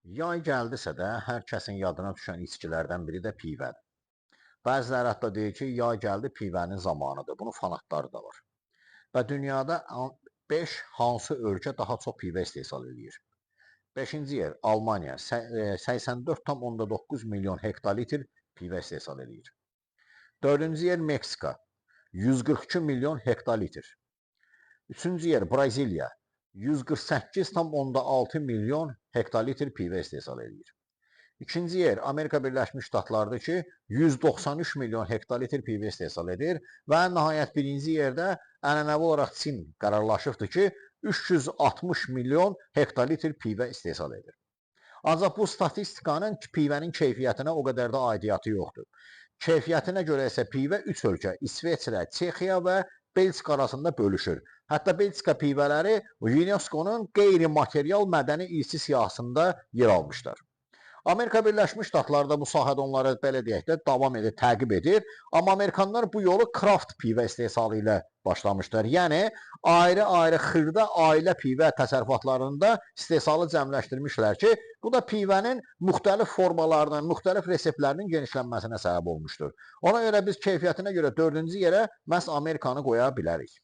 Yay gəldisə də hər kəsin yadına düşən içkilərdən biri də pivədir. Bəziləri hətta deyir ki, yay gəldi pivənin zamanıdır. Bunun fanatları da var. Və dünyada 5 hansı ölkə daha çox pivə istehsal edir? 5-ci yer Almaniya 84,9 milyon hektolitr pivə istehsal edir. 4-cü yer Meksika 142 milyon hektolitr. 3-cü yer Braziliya 148,6 milyon hektolitr pivə istehsal edir. İkinci yer Amerika Birləşmiş Ştatlarıdır ki, 193 milyon hektolitr pivə istehsal edir və nəhayət birinci yerdə ənənəvi olaraq Çin qərarlaşıbdır ki, 360 milyon hektolitr pivə istehsal edir. Ancaq bu statistikanın pivənin keyfiyyətinə o qədər də aidiyyatı yoxdur. Keyfiyyətinə görə isə pivə 3 ölkə, İsveçrə, Çexiya və Belçika arasında bölüşür. Hətta Belçika pivələri UNESCO-nun qeyri-material mədəni irsi siyahısında yer almışlar. Amerika Birləşmiş Ştatları da bu sahədə onları belə deyək də davam edir, təqib edir. Amma Amerikanlar bu yolu kraft pivə istehsalı ilə başlamışlar. Yəni ayrı-ayrı xırda ailə pivə təsərrüfatlarında istehsalı cəmləşdirmişlər ki, bu da pivənin müxtəlif formalarının, müxtəlif reseptlərinin genişlənməsinə səbəb olmuşdur. Ona görə biz keyfiyyətinə görə 4-cü yerə məhz Amerikanı qoya bilərik.